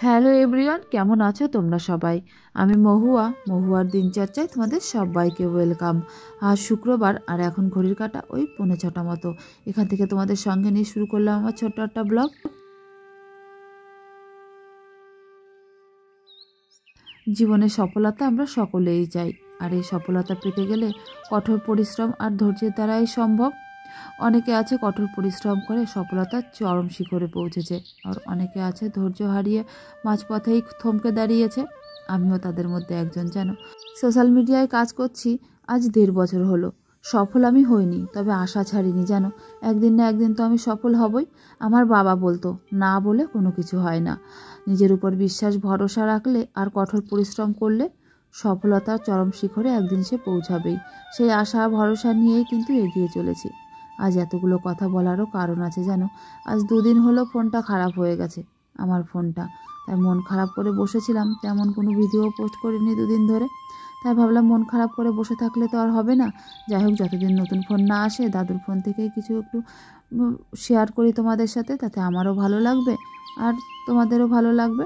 Hello everyone, কেমন আছো তোমরা সবাই? আমি মহুয়ার দিনচর্চায় তোমাদের সবাইকে ওয়েলকাম। আজ শুক্রবার আর এখন ঘড়ির কাঁটা ওই 6:45 মতো। এখান থেকে তোমাদের সঙ্গে নিয়ে শুরু করলাম আমার ছোট্ট একটা ব্লগ। জীবনে সফলতা আমরা সকলেই চাই, আর এই সফলতা পেতে গেলে কঠোর পরিশ্রম আর ধৈর্যের দ্বারাই সম্ভব। অনেকে আছে কঠোর পরিশ্রম করে সফলতার চরম শিখরে পৌঁছেছে, আর অনেকে আছে ধৈর্য হারিয়ে মাঝপথেই থমকে দাঁড়িয়েছে। আমিও তাদের মধ্যে একজন। জানো, সোশ্যাল মিডিয়ায় কাজ করছি আজ 1.5 বছর হলো। সফল আমি হইনি, তবে আশা ছাড়িনি। জানো, একদিন না একদিন তো আমি সফল হবই। আমার বাবা বলতো, না বলে কোনো কিছু হয় না। নিজের উপর বিশ্বাস ভরসা রাখলে আর কঠোর পরিশ্রম করলে সফলতার চরম শিখরে একদিন সে পৌঁছাবেই। সেই আশা ভরসা নিয়েই কিন্তু এগিয়ে চলেছি। আজ এতগুলো কথা বলারও কারণ আছে। জানো, আজ 2 দিন হলো ফোনটা খারাপ হয়ে গেছে, আমার ফোনটা। তাই মন খারাপ করে বসেছিলাম, তেমন কোনো ভিডিও পোস্ট করিনি 2 দিন ধরে। তাই ভাবলাম মন খারাপ করে বসে থাকলে তো আর হবে না। যাই হোক, যতদিন নতুন ফোন না আসে দাদুর ফোন থেকেই কিছু একটু শেয়ার করি তোমাদের সাথে, তাতে আমারও ভালো লাগবে আর তোমাদেরও ভালো লাগবে।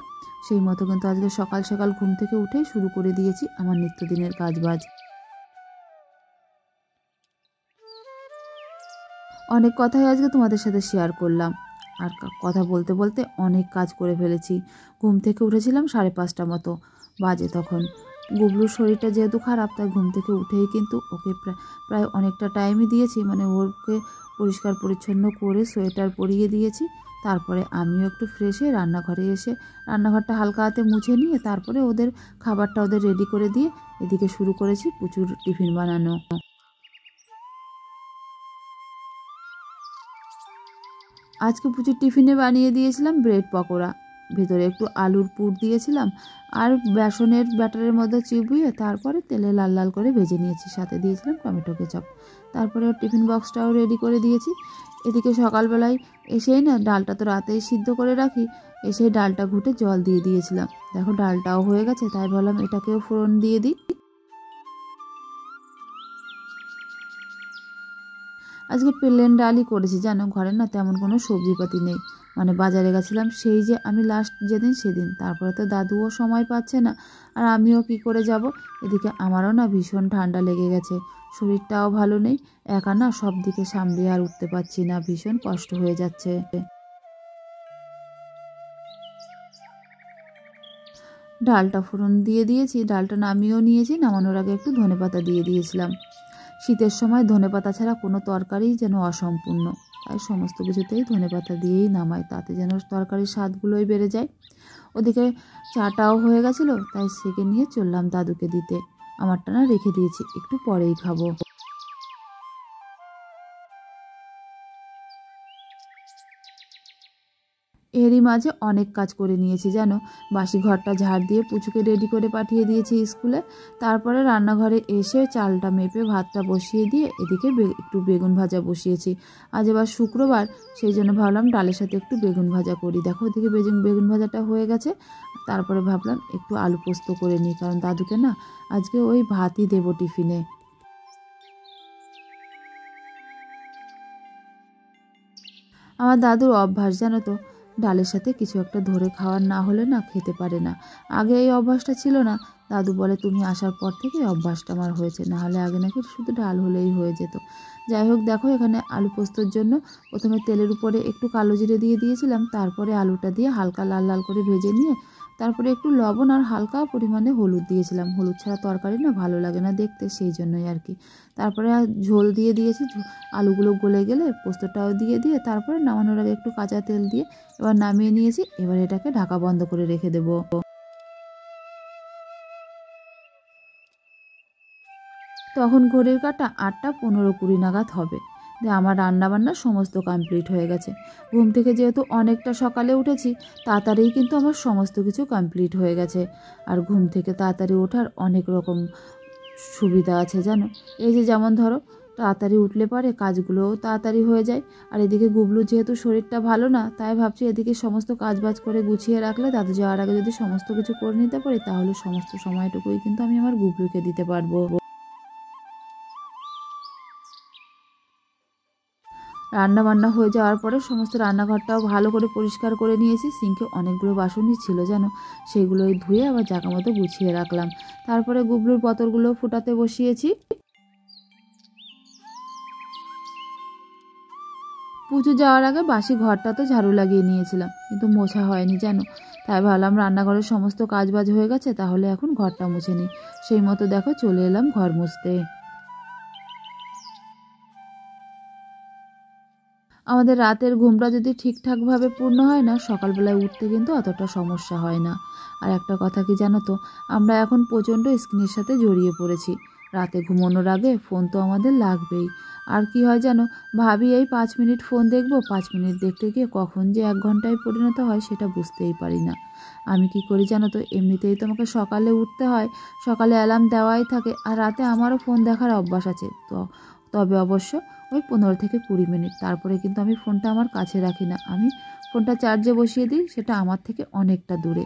সেই মতো কিন্তু আজকে সকাল সকাল ঘুম থেকে উঠেই শুরু করে দিয়েছি আমার নিত্যদিনের কাজবাজ। অনেক কথাই আজকে তোমাদের সাথে শেয়ার করলাম, আর কথা বলতে বলতে অনেক কাজ করে ফেলেছি। ঘুম থেকে উঠেছিলাম 5:30 মতো বাজে তখন। গুবলুর শরীরটা যেহেতু খারাপ, তাই ঘুম থেকে উঠেই কিন্তু ওকে প্রায় অনেকটা টাইমই দিয়েছি, মানে ওকে পরিষ্কার পরিচ্ছন্ন করে সোয়েটার পরিয়ে দিয়েছি। তারপরে আমিও একটু ফ্রেশ হয়ে রান্নাঘরে এসে রান্নাঘরটা হালকা হাতে মুছে নিয়ে তারপরে ওদের খাবারটা রেডি করে দিয়ে এদিকে শুরু করেছি প্রচুর টিফিন বানানো। আজকে প্রচুর টিফিনে বানিয়ে দিয়েছিলাম ব্রেড পকোড়া, ভেতরে একটু আলুর পুর দিয়েছিলাম, আর বেসনের ব্যাটারের মধ্যে চিবিয়ে তারপরে তেলে লাল লাল করে ভেজে নিয়েছি, সাথে দিয়েছিলাম টমেটো কেচাপ। তারপরে ওর টিফিন বক্সটাও রেডি করে দিয়েছি। এদিকে সকালবেলায় এসেই না, ডালটা তো রাতেই সিদ্ধ করে রাখি, এসেই ডালটা ঘুটে জল দিয়ে দিয়েছিলাম। দেখো ডালটাও হয়ে গেছে, তাই ভাবলাম এটাকেও ফোড়ন দিয়ে দিই। আজকে প্লেন ডালই করেছি। জানো, ঘরে না তেমন কোনো সবজিপাতি নেই, মানে বাজারে গেছিলাম সেই যে আমি লাস্ট যেদিন সেদিন। তারপরে তো দাদুও সময় পাচ্ছে না, আর আমিও কি করে যাব। এদিকে আমারও না ভীষণ ঠান্ডা লেগে গেছে, শরীরটাও ভালো নেই। একা না সব দিকে সামলিয়ে আর উঠতে পারছি না, ভীষণ কষ্ট হয়ে যাচ্ছে। ডালটা ফোড়ন দিয়ে দিয়েছি, ডালটা নামিয়েও নিয়েছি। নামানোর আগে একটু ধনেপাতা দিয়ে দিয়েছিলাম। শীতের সময় ধনেপাতা ছাড়া কোনো তরকারি যেন অসম্পূর্ণ, তাই সমস্ত কিছুতেই ধনেপাতা দিয়েই নামাই, তাতে যেন তরকারির স্বাদগুলোই বেড়ে যায়। ওদিকে চাটাও হয়ে গেছিলো, তাই সেকে নিয়ে চললাম দাদুকে দিতে। আমারটা না রেখে দিয়েছি, একটু পরেই খাবো। এরই মাঝে অনেক কাজ করে নিয়েছি। জানো, বাসি ঘরটা ঝাড় দিয়ে পুচুকে রেডি করে পাঠিয়ে দিয়েছি স্কুলে। তারপরে রান্নাঘরে এসে চালটা মেপে ভাতটা বসিয়ে দিয়ে এদিকে একটু বেগুন ভাজা বসিয়েছি। আজ এবার শুক্রবার, সেই জন্য ভাবলাম ডালের সাথে একটু বেগুন ভাজা করি। দেখো ওদিকে বেগুন ভাজাটা হয়ে গেছে। তারপরে ভাবলাম একটু আলু পোস্ত করে নিই, কারণ দাদুকে না আজকে ওই ভাতই দেবো টিফিনে। আমার দাদুর অভ্যাস, জানো তো, ডালের সাথে কিছু একটা ধরে খাওয়ার না হলে না খেতে পারে না। আগে এই অভ্যাসটা ছিল না, দাদু বলে তুমি আসার পর থেকে এই অভ্যাসটা আমার হয়েছে, না হলে আগে নাকি শুধু ডাল হলেই হয়ে যেত। যাই হোক, দেখো এখানে আলু পোস্তর জন্য প্রথমে তেলের উপরে একটু কালো জিরে দিয়ে দিয়েছিলাম, তারপরে আলুটা দিয়ে হালকা লাল লাল করে ভেজে নিয়ে তারপরে একটু লবণ আর হালকা পরিমাণে হলুদ দিয়েছিলাম। হলুদ ছাড়া তরকারি না ভালো লাগে না দেখতে, সেই জন্যই আর কি। তারপরে ঝোল দিয়ে দিয়েছি, আলুগুলো গলে গেলে পোস্তটাও দিয়ে তারপরে নামানোর আগে একটু কাঁচা তেল দিয়ে এবার নামিয়ে নিয়েছি। এবার এটাকে ঢাকা বন্ধ করে রেখে দেবো। তখন ঘড়ির কাঁটা 8:15-20 নাগাদ হবে। যে আমার রান্নাবান্না সমস্ত কমপ্লিট হয়ে গেছে। ঘুম থেকে যেহেতু অনেকটা সকালে উঠেছি, তাড়াতাড়িই কিন্তু আমার সমস্ত কিছু কমপ্লিট হয়ে গেছে। আর ঘুম থেকে তাড়াতাড়ি ওঠার অনেক রকম সুবিধা আছে। জানো, এই যে যেমন ধরো তাড়াতাড়ি উঠলে পরে কাজগুলোও তাড়াতাড়ি হয়ে যায়। আর এদিকে গুবলু যেহেতু শরীরটা ভালো না, তাই ভাবছি এদিকে সমস্ত কাজবাজ করে গুছিয়ে রাখলে দাদু যাওয়ার আগে যদি সমস্ত কিছু করে নিতে পারি, তাহলে সমস্ত সময়টুকুই কিন্তু আমি আমার গুবলুকে দিতে পারবো। রান্না বান্না হয়ে যাওয়ার পরে সমস্ত রান্নাঘরটাও ভালো করে পরিষ্কার করে নিয়েছি। সিঙ্কে অনেকগুলো বাসনই ছিল যেন, সেইগুলোই ধুয়ে আবার জায়গা মতো গুছিয়ে রাখলাম। তারপরে গুবলুর বোতলগুলো ফুটাতে বসিয়েছি। পুজো যাওয়ার আগে বাসি ঘরটাতে ঝাড়ু লাগিয়ে নিয়েছিলাম, কিন্তু মোছা হয়নি জানো। তাই ভাবলাম রান্নাঘরের সমস্ত কাজবাজ হয়ে গেছে, তাহলে এখন ঘরটা মুছে নিই। সেই মতো দেখো চলে এলাম ঘর মুছতে। আমাদের রাতের ঘুমটা যদি ঠিকঠাকভাবে পূর্ণ হয় না, সকালবেলায় উঠতে কিন্তু অতটা সমস্যা হয় না। আর একটা কথা কি জানো তো, আমরা এখন প্রচণ্ড স্ক্রিনের সাথে জড়িয়ে পড়েছি। রাতে ঘুমানোর আগে ফোন তো আমাদের লাগবেই। আর কি হয় জানো, ভাবি এই 5 মিনিট ফোন দেখবো, 5 মিনিট দেখতে গিয়ে কখন যে 1 ঘন্টায় পরিণত হয় সেটা বুঝতেই পারি না। আমি কি করি জানো তো, এমনিতেই তো আমাকে সকালে উঠতে হয়, সকালে অ্যালার্ম দেওয়াই থাকে, আর রাতে আমারও ফোন দেখার অভ্যাস আছে। তবে অবশ্য ওই 15 থেকে 20 মিনিট, তারপরে কিন্তু আমি ফোনটা আমার কাছে রাখি না। আমি ফোনটা চার্জে বসিয়ে দিই, সেটা আমার থেকে অনেকটা দূরে।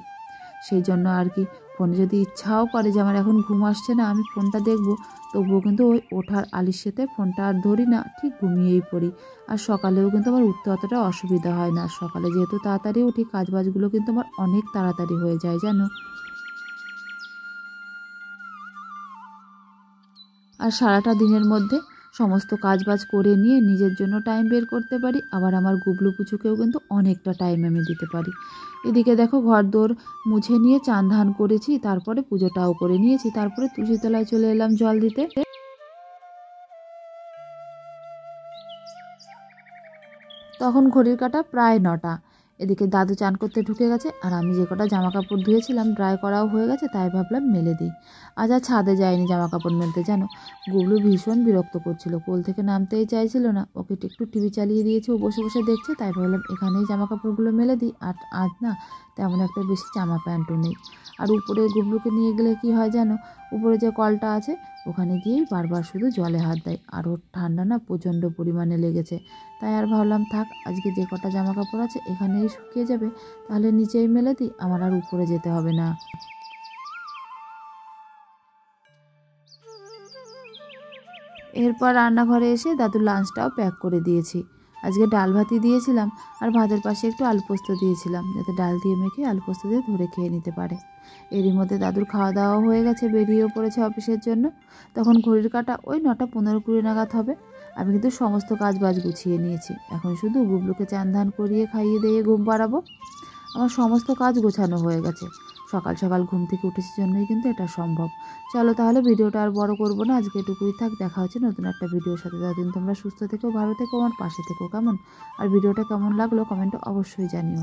সেই জন্য আর কি, ফোনে যদি ইচ্ছাও করে যে আমার এখন ঘুম আসছে না, আমি ফোনটা দেখবো, তবুও কিন্তু ওই ওঠার আলিস্যেতে ফোনটা আর ধরি না, ঠিক ঘুমিয়েই পড়ি। আর সকালেও কিন্তু আমার উঠতে অতটা অসুবিধা হয় না। সকালে যেহেতু তাড়াতাড়ি উঠি, কাজবাজগুলো কিন্তু আমার অনেক তাড়াতাড়ি হয়ে যায় জানো। আর সারাটা দিনের মধ্যে সমস্ত কাজবাজ করে নিয়ে নিজের জন্য টাইম বের করতে পারি, আবার আমার গুবলু পুচুকেও কিন্তু অনেকটা টাইম আমি দিতে পারি। এদিকে দেখো ঘরদোর মুছে নিয়ে চান ধান করেছি, তারপরে পুজোটাও করে নিয়েছি, তারপরে তুলসীতলায় চলে এলাম জল দিতে। তখন ঘড়ির কাঁটা প্রায় 9টা। এদিকে দাদু চান করতে ঢুকে গেছে, আর আমি যে কটা জামা কাপড় ধুয়েছিলাম ড্রাই করাও হয়ে গেছে, তাই ভাবলাম মেলে দিই। আজ আর ছাদে যায়নি জামা কাপড় মেলতে জানো। গুবলু ভীষণ বিরক্ত করছিল, কোল থেকে নামতেই চাইছিল না। ওকে একটু টিভি চালিয়ে দিয়েছি, ও বসে বসে দেখছে, তাই ভাবলাম এখানেই জামা কাপড়গুলো মেলে দিই। আর আজ না তেমন একটা বেশি জামা প্যান্টও নেই। আর উপরে গুবলুকে নিয়ে গেলে কি হয় জানো, উপরে যে কলটা আছে ওখানে গিয়েই বারবার শুধু জলে হাত দেয়, আর ওর ঠান্ডা না প্রচণ্ড পরিমাণে লেগেছে। তাই আর ভাবলাম থাক, আজকে যে কটা জামা কাপড় আছে এখানেই শুকিয়ে যাবে, তাহলে নিচেই মেলে দিই, আমার আর উপরে যেতে হবে না। এরপর রান্নাঘরে এসে দাদুর লাঞ্চটাও প্যাক করে দিয়েছি। আজকে ডাল ভাতই দিয়েছিলাম, আর ভাতের পাশে একটু আলু পোস্ত দিয়েছিলাম, যাতে ডাল দিয়ে মেখে আলু পোস্ত দিয়ে ধরে খেয়ে নিতে পারে। এরই মধ্যে দাদুর খাওয়া দাওয়া হয়ে গেছে, বেরিয়েও পড়েছে অফিসের জন্য। তখন ঘড়ির কাঁটা ওই 9টা 15-20 নাগাদ হবে। আমি কিন্তু সমস্ত কাজ বাজ গুছিয়ে নিয়েছি, এখন শুধু গুবলুকে চান ধান করিয়ে খাইয়ে দিয়ে ঘুম পাড়াবো। আমার সমস্ত কাজ গোছানো হয়ে গেছে। সকাল সকাল ঘুম থেকে উঠেছি জন্যই কিন্তু এটা সম্ভব। চলো তাহলে ভিডিওটা আর বড় করবো না, আজকে এটুকুই থাক। দেখা হচ্ছে নতুন একটা ভিডিওর সাথে। ততদিন তোমরা সুস্থ থেকো, ভালো থেকো, আমার পাশে থেকো, কেমন? আর ভিডিওটা কেমন লাগলো কমেন্টে অবশ্যই জানিও।